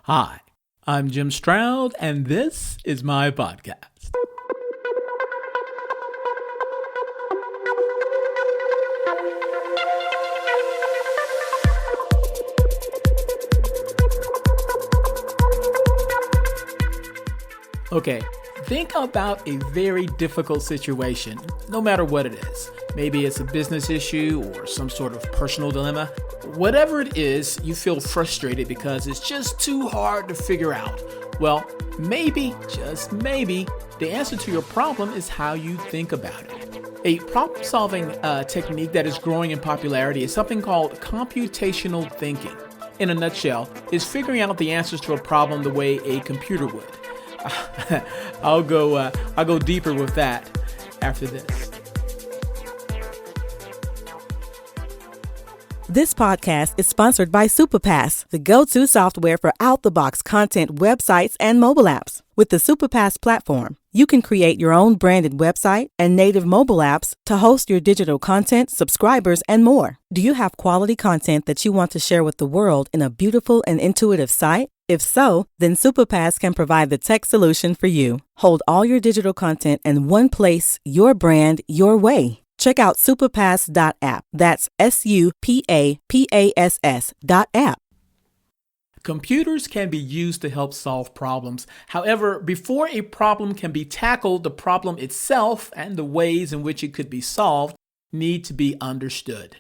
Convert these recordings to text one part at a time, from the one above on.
Hi, I'm Jim Stroud, and this is my podcast. Okay, think about a very difficult situation, no matter what it is. Maybe it's a business issue or some sort of personal dilemma. Whatever it is, you feel frustrated because it's just too hard to figure out. Well, maybe, just maybe, the answer to your problem is how you think about it. A problem-solving technique that is growing in popularity is something called computational thinking. In a nutshell, it's figuring out the answers to a problem the way a computer would. I'll go deeper with that after this. This podcast is sponsored by Superpass, the go-to software for out-the-box content websites and mobile apps. With the Superpass platform, you can create your own branded website and native mobile apps to host your digital content, subscribers, and more. Do you have quality content that you want to share with the world in a beautiful and intuitive site? If so, then Superpass can provide the tech solution for you. Hold all your digital content in one place, your brand, your way. Check out superpass.app. That's SUPAPASS.app. Computers can be used to help solve problems. However, before a problem can be tackled, the problem itself and the ways in which it could be solved need to be understood.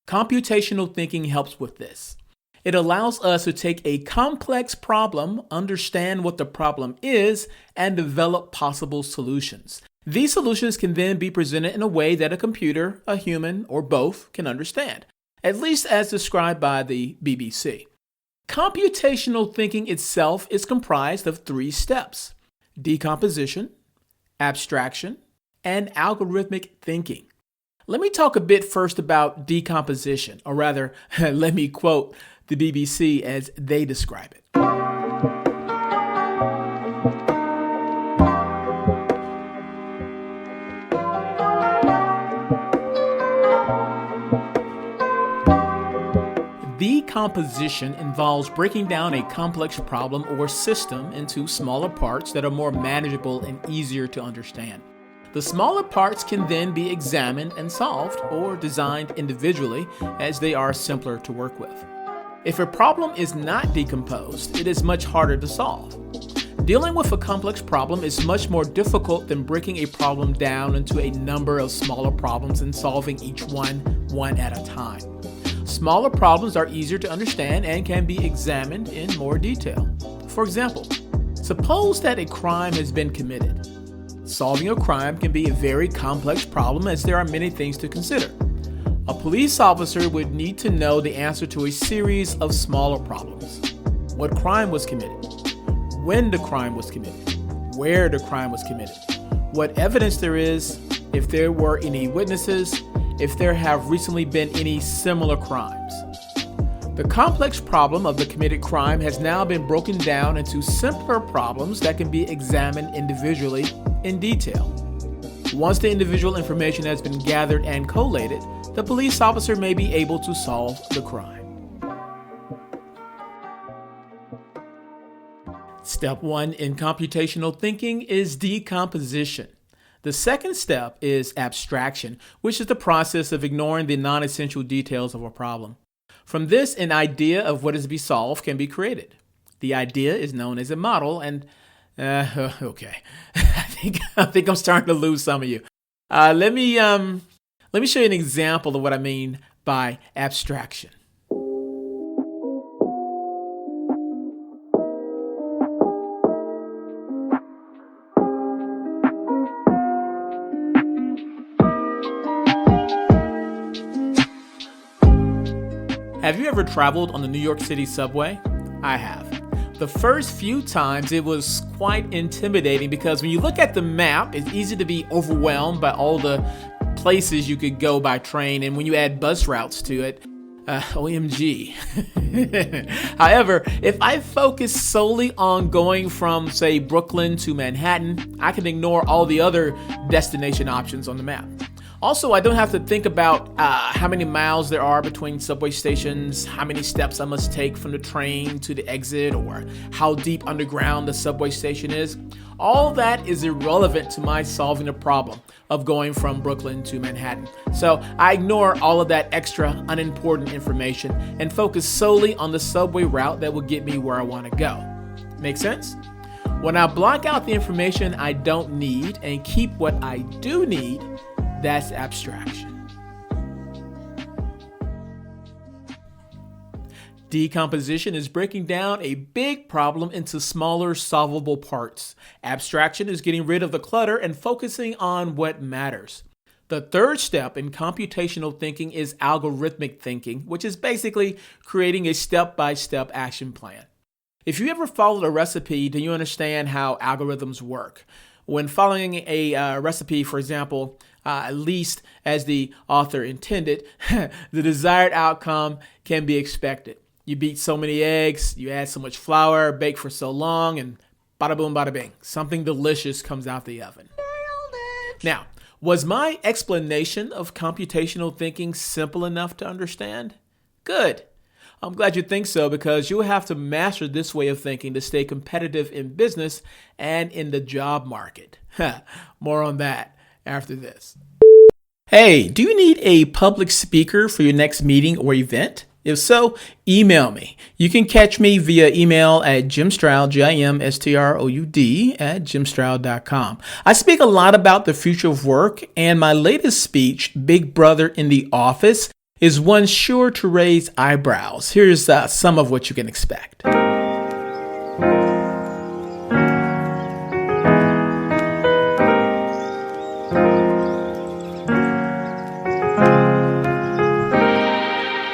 Computational thinking helps with this. It allows us to take a complex problem, understand what the problem is, and develop possible solutions. These solutions can then be presented in a way that a computer, a human, or both can understand, at least as described by the BBC. Computational thinking itself is comprised of 3 steps: decomposition, abstraction, and algorithmic thinking. Let me talk a bit first about decomposition, or rather, let me quote the BBC as they describe it. Decomposition involves breaking down a complex problem or system into smaller parts that are more manageable and easier to understand. The smaller parts can then be examined and solved, or designed individually, as they are simpler to work with. If a problem is not decomposed, it is much harder to solve. Dealing with a complex problem is much more difficult than breaking a problem down into a number of smaller problems and solving each one at a time. Smaller problems are easier to understand and can be examined in more detail. For example, suppose that a crime has been committed. Solving a crime can be a very complex problem as there are many things to consider. A police officer would need to know the answer to a series of smaller problems. What crime was committed? When the crime was committed? Where the crime was committed? What evidence there is? If there were any witnesses? If there have recently been any similar crimes? The complex problem of the committed crime has now been broken down into simpler problems that can be examined individually in detail. Once the individual information has been gathered and collated, the police officer may be able to solve the crime. Step 1 in computational thinking is decomposition. The second step is abstraction, which is the process of ignoring the non-essential details of a problem. From this, an idea of what is to be solved can be created. The idea is known as a model, and okay, I think I'm starting to lose some of you. Let me show you an example of what I mean by abstraction. Have you ever traveled on the New York City subway? I have. The first few times it was quite intimidating because when you look at the map, it's easy to be overwhelmed by all the places you could go by train, and when you add bus routes to it, OMG. However, if I focus solely on going from, say, Brooklyn to Manhattan, I can ignore all the other destination options on the map. Also, I don't have to think about how many miles there are between subway stations, how many steps I must take from the train to the exit, or how deep underground the subway station is. All that is irrelevant to my solving the problem of going from Brooklyn to Manhattan. So I ignore all of that extra unimportant information and focus solely on the subway route that will get me where I want to go. Make sense? When I block out the information I don't need and keep what I do need, that's abstraction. Decomposition is breaking down a big problem into smaller, solvable parts. Abstraction is getting rid of the clutter and focusing on what matters. The third step in computational thinking is algorithmic thinking, which is basically creating a step-by-step action plan. If you ever followed a recipe, then you understand how algorithms work. When following a recipe, for example, at least as the author intended, the desired outcome can be expected. You beat so many eggs, you add so much flour, bake for so long, and bada boom, bada bing, something delicious comes out the oven. Now, was my explanation of computational thinking simple enough to understand? Good. I'm glad you think so, because you'll have to master this way of thinking to stay competitive in business and in the job market. More on that after this. Hey, do you need a public speaker for your next meeting or event? If so, email me. You can catch me via email at jimstroud, JIMSTROUD @jimstroud.com. I speak a lot about the future of work, and my latest speech, Big Brother in the Office, is one sure to raise eyebrows. Here's some of what you can expect.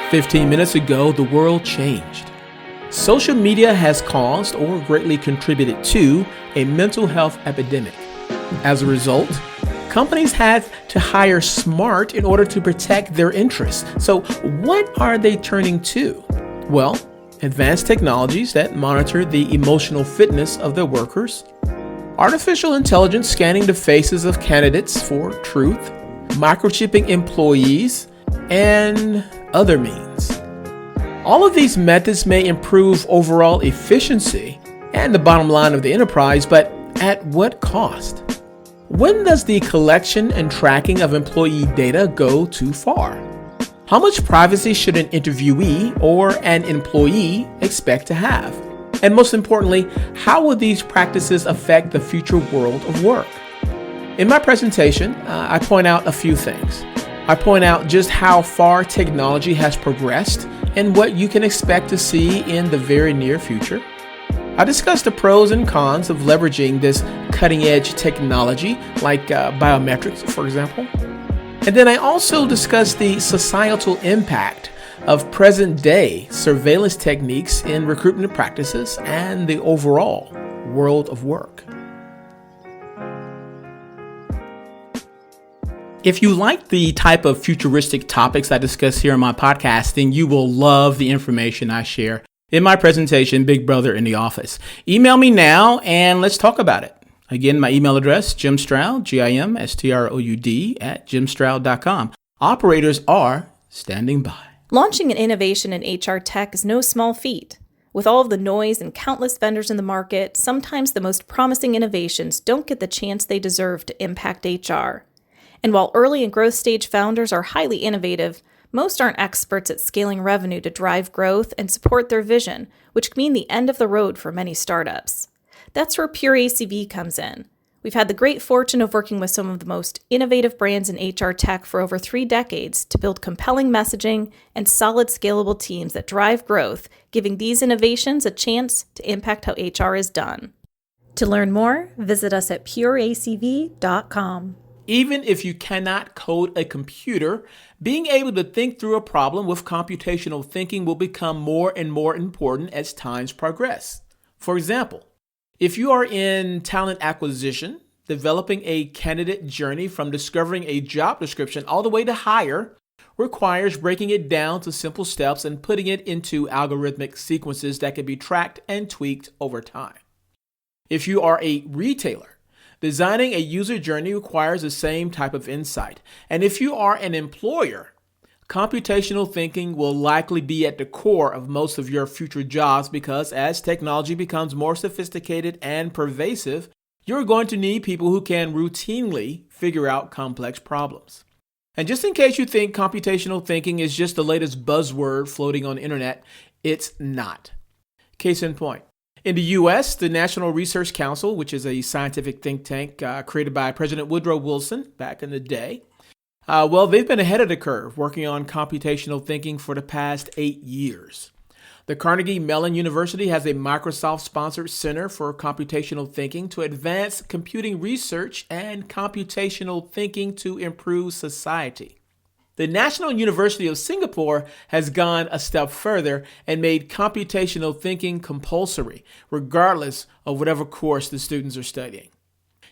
"15 minutes ago, the world changed. Social media has caused or greatly contributed to a mental health epidemic. As a result, companies had to hire smart in order to protect their interests. So what are they turning to? Well, advanced technologies that monitor the emotional fitness of their workers, artificial intelligence scanning the faces of candidates for truth, microchipping employees, and other means. All of these methods may improve overall efficiency and the bottom line of the enterprise, but at what cost? When does the collection and tracking of employee data go too far? How much privacy should an interviewee or an employee expect to have? And most importantly, how will these practices affect the future world of work?" In my presentation, I point out a few things. I point out just how far technology has progressed and what you can expect to see in the very near future. I discuss the pros and cons of leveraging this cutting-edge technology, like biometrics, for example. And then I also discuss the societal impact of present-day surveillance techniques in recruitment practices and the overall world of work. If you like the type of futuristic topics I discuss here on my podcast, then you will love the information I share in my presentation, Big Brother in the Office. Email me now and let's talk about it. Again, my email address, jimstroud, JIMSTROUD @jimstroud.com. Operators are standing by. Launching an innovation in HR tech is no small feat. With all of the noise and countless vendors in the market, sometimes the most promising innovations don't get the chance they deserve to impact HR. And while early and growth stage founders are highly innovative, most aren't experts at scaling revenue to drive growth and support their vision, which can mean the end of the road for many startups. That's where Pure ACV comes in. We've had the great fortune of working with some of the most innovative brands in HR tech for over 3 decades to build compelling messaging and solid scalable teams that drive growth, giving these innovations a chance to impact how HR is done. To learn more, visit us at pureacv.com. Even if you cannot code a computer, being able to think through a problem with computational thinking will become more and more important as times progress. For example, if you are in talent acquisition, developing a candidate journey from discovering a job description all the way to hire requires breaking it down to simple steps and putting it into algorithmic sequences that can be tracked and tweaked over time. If you are a retailer, Designing a user journey requires the same type of insight. And if you are an employer, computational thinking will likely be at the core of most of your future jobs because as technology becomes more sophisticated and pervasive, you're going to need people who can routinely figure out complex problems. And just in case you think computational thinking is just the latest buzzword floating on the internet, it's not. Case in point. In the U.S., the National Research Council, which is a scientific think tank created by President Woodrow Wilson back in the day, they've been ahead of the curve working on computational thinking for the past 8 years. The Carnegie Mellon University has a Microsoft-sponsored Center for Computational Thinking to advance computing research and computational thinking to improve society. The National University of Singapore has gone a step further and made computational thinking compulsory, regardless of whatever course the students are studying.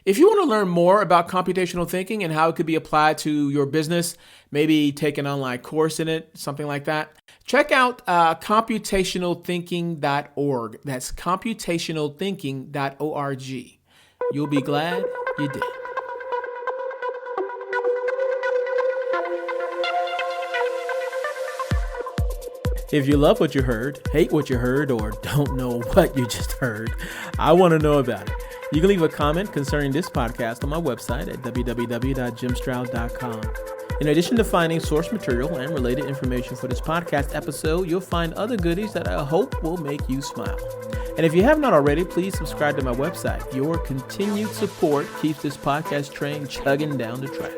If you want to learn more about computational thinking and how it could be applied to your business, maybe take an online course in it, something like that, check out computationalthinking.org. That's computationalthinking.org. You'll be glad you did. If you love what you heard, hate what you heard, or don't know what you just heard, I want to know about it. You can leave a comment concerning this podcast on my website at www.jimstroud.com. In addition to finding source material and related information for this podcast episode, you'll find other goodies that I hope will make you smile. And if you have not already, please subscribe to my website. Your continued support keeps this podcast train chugging down the track.